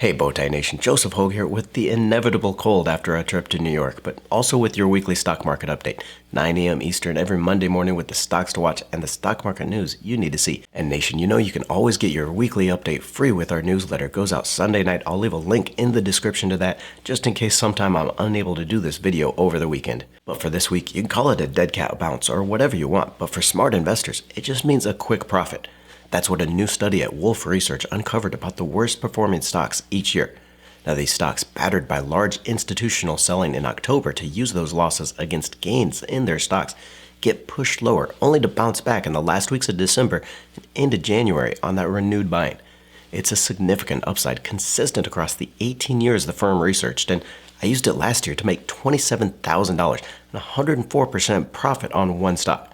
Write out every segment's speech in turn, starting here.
Hey Bowtie Nation, Joseph Hogue here with the inevitable cold after a trip to New York, but also with your weekly stock market update, 9 a.m. Eastern every Monday morning with the stocks to watch and the stock market news you need to see. And Nation, you know you can always get your weekly update free with our newsletter. It goes out Sunday night. I'll leave a link in the description to that just in case sometime I'm unable to do this video over the weekend. But for this week, you can call it a dead cat bounce or whatever you want, but for smart investors, it just means a quick profit. That's what a new study at Wolfe Research uncovered about the worst performing stocks each year. Now, these stocks, battered by large institutional selling in October to use those losses against gains in their stocks, get pushed lower, only to bounce back in the last weeks of December and into January on that renewed buying. It's a significant upside consistent across the 18 years the firm researched, and I used it last year to make $27,000 and 104% profit on one stock.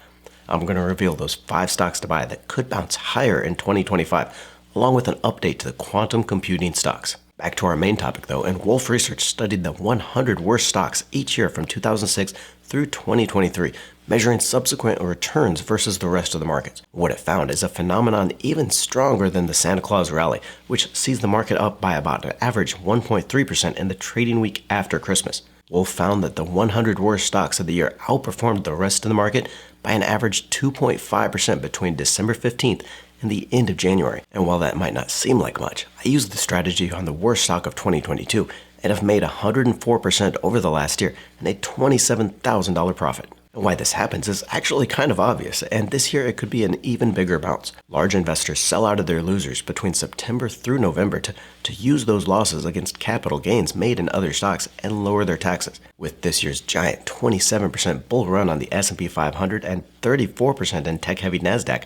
I'm going to reveal those 5 stocks to buy that could bounce higher in 2025, along with an update to the quantum computing stocks. Back to our main topic though, and Wolfe Research studied the 100 worst stocks each year from 2006 through 2023, measuring subsequent returns versus the rest of the markets. What it found is a phenomenon even stronger than the Santa Claus rally, which sees the market up by about an average 1.3% in the trading week after Christmas. Wolfe found that the 100 worst stocks of the year outperformed the rest of the market by an average 2.5% between December 15th and the end of January. And while that might not seem like much, I used the strategy on the worst stock of 2022 and have made 104% over the last year and a $27,000 profit. And why this happens is actually kind of obvious, and this year it could be an even bigger bounce. Large investors sell out of their losers between September through November to use those losses against capital gains made in other stocks and lower their taxes. With this year's giant 27% bull run on the S&P 500 and 34% in tech-heavy NASDAQ,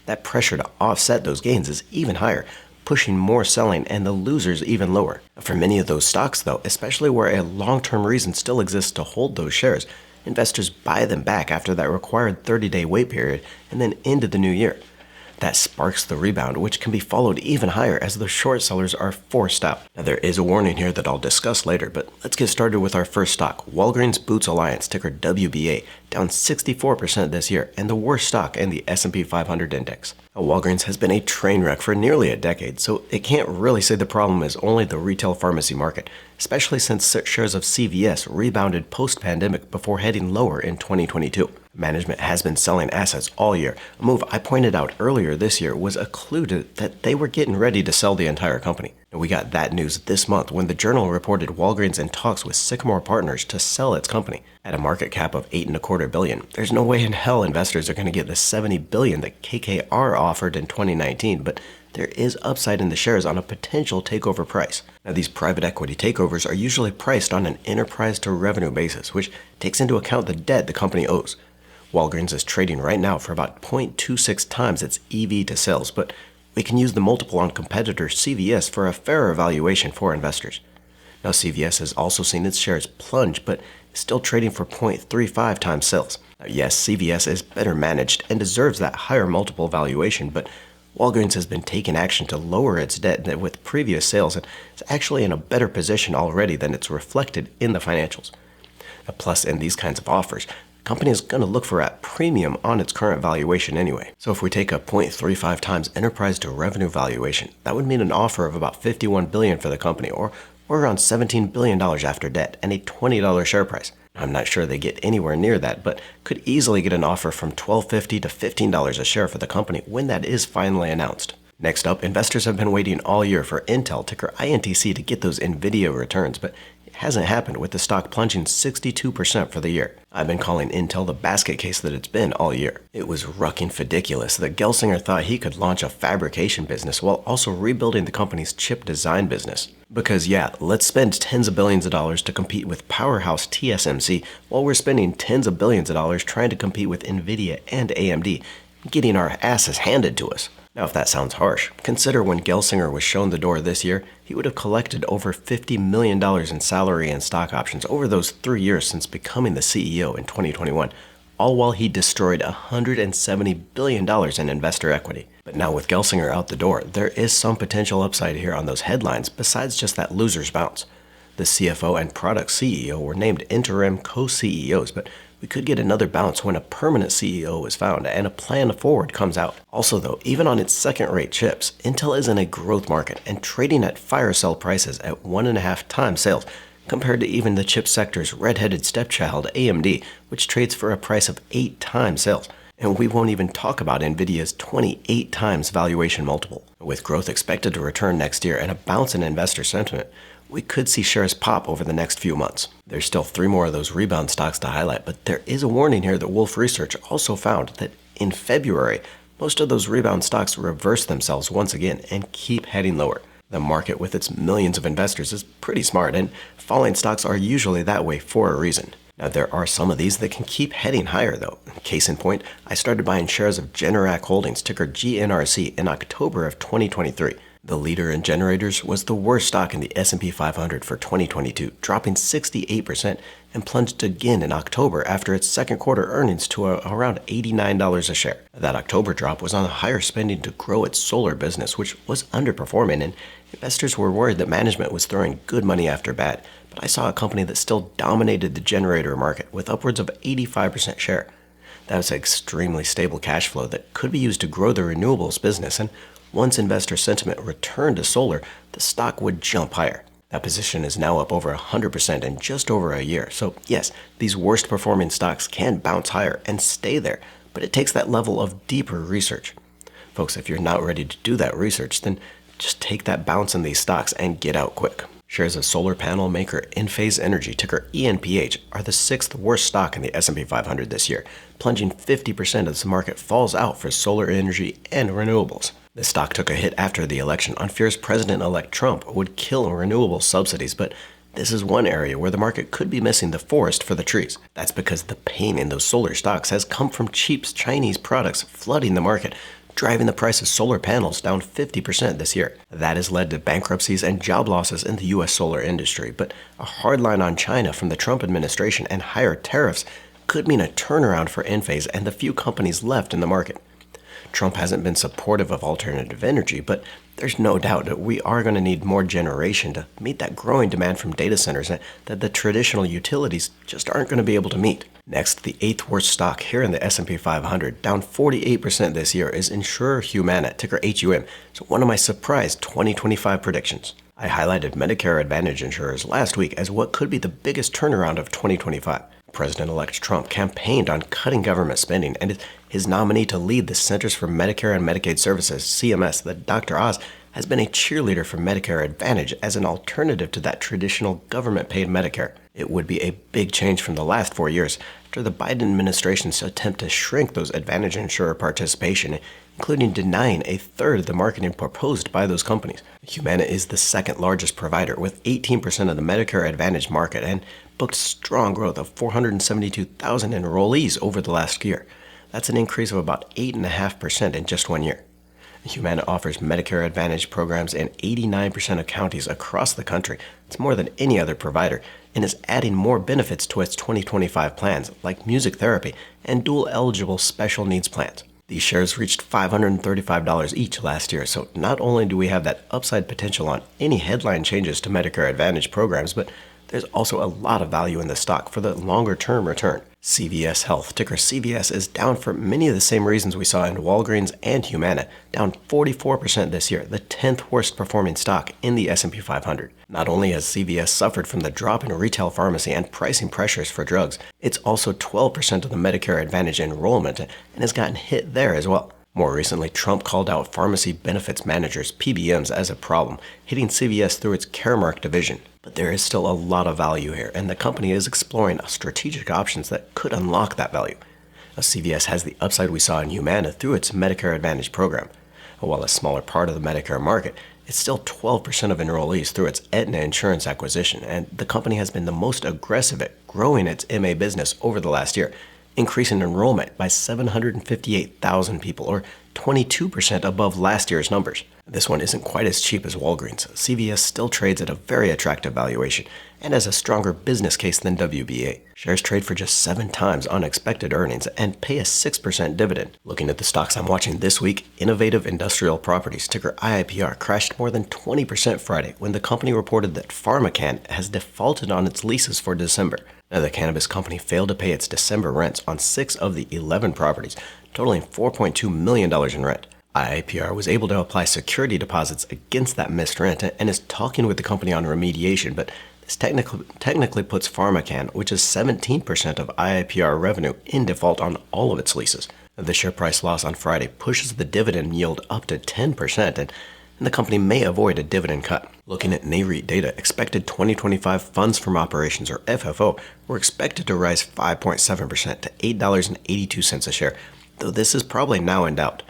that pressure to offset those gains is even higher, pushing more selling and the losers even lower. For many of those stocks though, especially where a long-term reason still exists to hold those shares, investors buy them back after that required 30-day wait period and then into the new year. That sparks the rebound, which can be followed even higher as the short sellers are forced out. Now, there is a warning here that I'll discuss later, but let's get started with our first stock, Walgreens Boots Alliance, ticker WBA, down 64% this year, and the worst stock in the S&P 500 index. Now, Walgreens has been a train wreck for nearly a decade, so it can't really say the problem is only the retail pharmacy market, especially since shares of CVS rebounded post-pandemic before heading lower in 2022. Management has been selling assets all year. A move I pointed out earlier this year was a clue that they were getting ready to sell the entire company. And we got that news this month when the Journal reported Walgreens in talks with Sycamore Partners to sell its company. At a market cap of $8.25 billion, there's no way in hell investors are going to get the $70 billion that KKR offered in 2019, but there is upside in the shares on a potential takeover price. Now, these private equity takeovers are usually priced on an enterprise to revenue basis, which takes into account the debt the company owes. Walgreens is trading right now for about 0.26 times its EV to sales, but we can use the multiple on competitor CVS for a fairer valuation for investors. Now, CVS has also seen its shares plunge, but is still trading for 0.35 times sales. Now, yes, CVS is better managed and deserves that higher multiple valuation, but Walgreens has been taking action to lower its debt with previous sales and is actually in a better position already than it's reflected in the financials. Now, plus, in these kinds of offers, the company is going to look for a premium on its current valuation anyway. So if we take a 0.35 times enterprise to revenue valuation, that would mean an offer of about $51 billion for the company, or around $17 billion after debt, and a $20 share price. I'm not sure they get anywhere near that, but could easily get an offer from $12.50 to $15 a share for the company when that is finally announced. Next up, investors have been waiting all year for Intel, ticker INTC, to get those NVIDIA returns, but it hasn't happened, with the stock plunging 62% for the year. I've been calling Intel the basket case that it's been all year. It was rucking fidiculous that Gelsinger thought he could launch a fabrication business while also rebuilding the company's chip design business. Because yeah, let's spend tens of billions of dollars to compete with powerhouse TSMC while we're spending tens of billions of dollars trying to compete with NVIDIA and AMD, getting our asses handed to us. Now, if that sounds harsh, consider when Gelsinger was shown the door this year, he would have collected over $50 million in salary and stock options over those 3 years since becoming the CEO in 2021, all while he destroyed $170 billion in investor equity. But now with Gelsinger out the door, there is some potential upside here on those headlines besides just that loser's bounce. The CFO and product CEO were named interim co-CEOs, but we could get another bounce when a permanent CEO is found and a plan forward comes out. Also though, even on its second-rate chips, Intel is in a growth market and trading at fire sale prices at 1.5 times sales, compared to even the chip sector's red-headed stepchild AMD, which trades for a price of 8 times sales. And we won't even talk about Nvidia's 28 times valuation multiple. With growth expected to return next year and a bounce in investor sentiment, we could see shares pop over the next few months. There's still 3 more of those rebound stocks to highlight, but there is a warning here that Wolfe Research also found that in February, most of those rebound stocks reverse themselves once again and keep heading lower. The market with its millions of investors is pretty smart, and falling stocks are usually that way for a reason. Now, there are some of these that can keep heading higher, though. Case in point, I started buying shares of Generac Holdings, ticker GNRC, in October of 2023. The leader in generators was the worst stock in the S&P 500 for 2022, dropping 68% and plunged again in October after its second quarter earnings to around $89 a share. That October drop was on higher spending to grow its solar business, which was underperforming, and investors were worried that management was throwing good money after bad. But I saw a company that still dominated the generator market with upwards of 85% share. That was an extremely stable cash flow that could be used to grow the renewables business, and once investor sentiment returned to solar, the stock would jump higher. That position is now up over 100% in just over a year. So yes, these worst performing stocks can bounce higher and stay there, but it takes that level of deeper research. Folks, if you're not ready to do that research, then just take that bounce in these stocks and get out quick. Shares of solar panel maker Enphase Energy, ticker ENPH, are the 6th worst stock in the S&P 500 this year. Plunging 50% of this market falls out for solar energy and renewables. The stock took a hit after the election on fears President-elect Trump would kill renewable subsidies, but this is one area where the market could be missing the forest for the trees. That's because the pain in those solar stocks has come from cheap Chinese products flooding the market, driving the price of solar panels down 50% this year. That has led to bankruptcies and job losses in the U.S. solar industry, but a hard line on China from the Trump administration and higher tariffs could mean a turnaround for Enphase and the few companies left in the market. Trump hasn't been supportive of alternative energy, but there's no doubt that we are going to need more generation to meet that growing demand from data centers that the traditional utilities just aren't going to be able to meet. Next, the 8th worst stock here in the S&P 500, down 48% this year, is insurer Humana, ticker HUM. So one of my surprise 2025 predictions. I highlighted Medicare Advantage insurers last week as what could be the biggest turnaround of 2025. President-elect Trump campaigned on cutting government spending, and his nominee to lead the Centers for Medicare and Medicaid Services, CMS, that Dr. Oz, has been a cheerleader for Medicare Advantage as an alternative to that traditional government-paid Medicare. It would be a big change from the last 4 years after the Biden administration's attempt to shrink those Advantage insurer participation, including denying a third of the marketing proposed by those companies. Humana is the second largest provider with 18% of the Medicare Advantage market and booked strong growth of 472,000 enrollees over the last year. That's an increase of about 8.5% in just 1 year. Humana offers Medicare Advantage programs in 89% of counties across the country. It's more than any other provider and is adding more benefits to its 2025 plans like music therapy and dual-eligible special needs plans. These shares reached $535 each last year, so not only do we have that upside potential on any headline changes to Medicare Advantage programs, but there's also a lot of value in the stock for the longer-term return. CVS Health, ticker CVS, is down for many of the same reasons we saw in Walgreens and Humana, down 44% this year, the 10th worst performing stock in the S&P 500. Not only has CVS suffered from the drop in retail pharmacy and pricing pressures for drugs, it's also 12% of the Medicare Advantage enrollment and has gotten hit there as well. More recently, Trump called out pharmacy benefits managers, PBMs, as a problem, hitting CVS through its Caremark division. But there is still a lot of value here, and the company is exploring strategic options that could unlock that value. CVS has the upside we saw in Humana through its Medicare Advantage program. While a smaller part of the Medicare market, it's still 12% of enrollees through its Aetna insurance acquisition, and the company has been the most aggressive at growing its MA business over the last year, increasing enrollment by 758,000 people, or 22% above last year's numbers. This one isn't quite as cheap as Walgreens. CVS still trades at a very attractive valuation and has a stronger business case than WBA. Shares trade for just 7 times unexpected earnings and pay a 6% dividend. Looking at the stocks I'm watching this week, Innovative Industrial Properties, ticker IIPR, crashed more than 20% Friday when the company reported that PharmaCann has defaulted on its leases for December. Now, the cannabis company failed to pay its December rents on 6 of the 11 properties, totaling $4.2 million in rent. IIPR was able to apply security deposits against that missed rent and is talking with the company on remediation, but this technically puts PharmaCann, which is 17% of IIPR revenue, in default on all of its leases. The share price loss on Friday pushes the dividend yield up to 10%, and the company may avoid a dividend cut. Looking at Nareit data, expected 2025 funds from operations, or FFO, were expected to rise 5.7% to $8.82 a share, though this is probably now in doubt.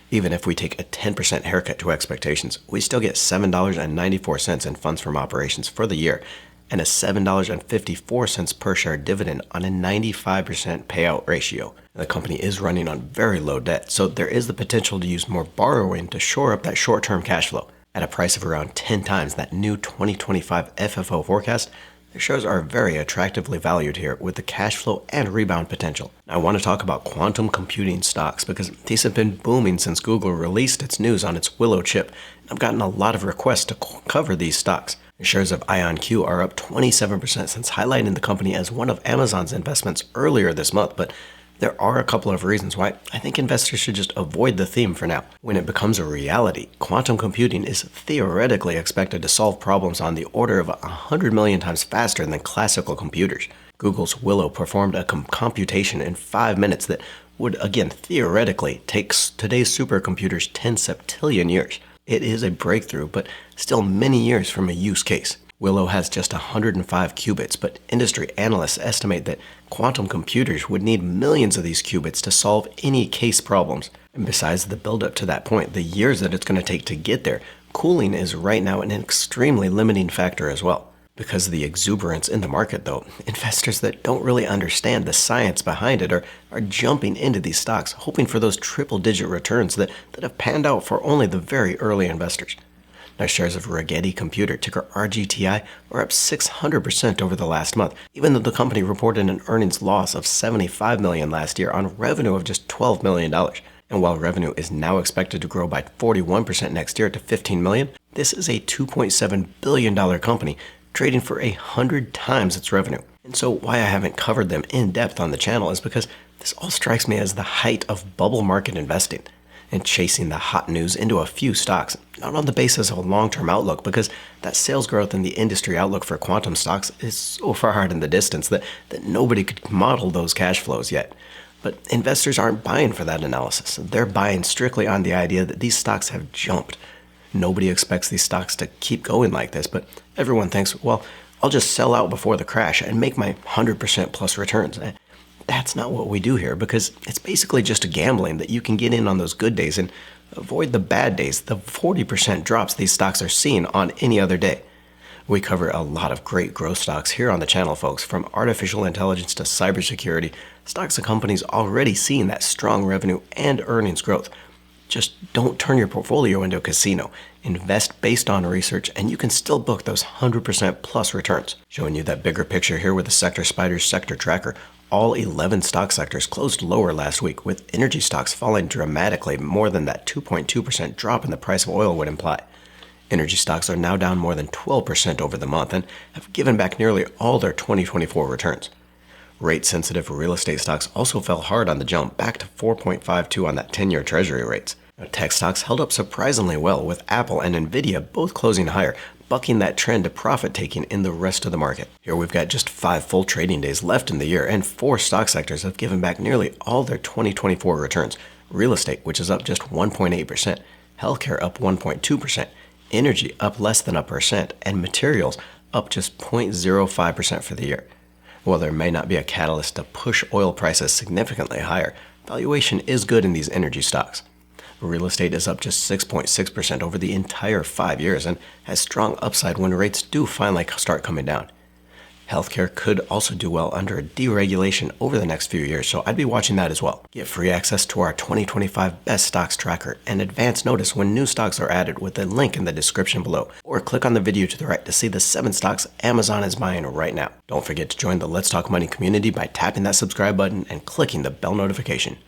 Even if we take a 10% haircut to expectations, we still get $7.94 in funds from operations for the year and a $7.54 per share dividend on a 95% payout ratio. The company is running on very low debt, so there is the potential to use more borrowing to shore up that short-term cash flow. At a price of around 10 times that new 2025 FFO forecast, the shares are very attractively valued here with the cash flow and rebound potential. I want to talk about quantum computing stocks because these have been booming since Google released its news on its Willow chip. I've gotten a lot of requests to cover these stocks. The shares of IonQ are up 27% since highlighting the company as one of Amazon's investments earlier this month, but there are a couple of reasons why I think investors should just avoid the theme for now. When it becomes a reality, quantum computing is theoretically expected to solve problems on the order of 100 million times faster than classical computers. Google's Willow performed a computation in 5 minutes that would, again, theoretically take today's supercomputers 10 septillion years. It is a breakthrough, but still many years from a use case. Willow has just 105 qubits, but industry analysts estimate that quantum computers would need millions of these qubits to solve any case problems. And besides the build-up to that point, the years that it's going to take to get there, cooling is right now an extremely limiting factor as well. Because of the exuberance in the market, though, investors that don't really understand the science behind it are jumping into these stocks, hoping for those triple-digit returns that have panned out for only the very early investors. Now, shares of Rigetti Computer, ticker RGTI, are up 600% over the last month, even though the company reported an earnings loss of $75 million last year on revenue of just $12 million. And while revenue is now expected to grow by 41% next year to $15 million, this is a $2.7 billion company trading for 100 times its revenue. And so why I haven't covered them in depth on the channel is because this all strikes me as the height of bubble market investing and chasing the hot news into a few stocks, not on the basis of a long-term outlook, because that sales growth in the industry outlook for quantum stocks is so far out in the distance that nobody could model those cash flows yet. But investors aren't buying for that analysis. They're buying strictly on the idea that these stocks have jumped. Nobody expects these stocks to keep going like this, but everyone thinks, well, I'll just sell out before the crash and make my 100% plus returns. That's not what we do here, because it's basically just a gambling that you can get in on those good days and avoid the bad days, the 40% drops these stocks are seeing on any other day. We cover a lot of great growth stocks here on the channel, folks, from artificial intelligence to cybersecurity, stocks of companies already seeing that strong revenue and earnings growth. Just don't turn your portfolio into a casino. Invest based on research, and you can still book those 100% plus returns. Showing you that bigger picture here with the Sector Spiders Sector Tracker. All 11 stock sectors closed lower last week, with energy stocks falling dramatically more than that 2.2% drop in the price of oil would imply. Energy stocks are now down more than 12% over the month and have given back nearly all their 2024 returns. Rate-sensitive real estate stocks also fell hard on the jump, back to 4.52 on that 10-year Treasury rates. Tech stocks held up surprisingly well, with Apple and Nvidia both closing higher, bucking that trend to profit-taking in the rest of the market. Here we've got just 5 full trading days left in the year, and 4 stock sectors have given back nearly all their 2024 returns. Real estate, which is up just 1.8%, healthcare up 1.2%, energy up less than 1%, and materials up just 0.05% for the year. While there may not be a catalyst to push oil prices significantly higher, valuation is good in these energy stocks. Real estate is up just 6.6% over the entire 5 years and has strong upside when rates do finally start coming down. Healthcare could also do well under a deregulation over the next few years, so I'd be watching that as well. Get free access to our 2025 Best Stocks Tracker and advance notice when new stocks are added with a link in the description below, or click on the video to the right to see the 7 stocks Amazon is buying right now. Don't forget to join the Let's Talk Money community by tapping that subscribe button and clicking the bell notification.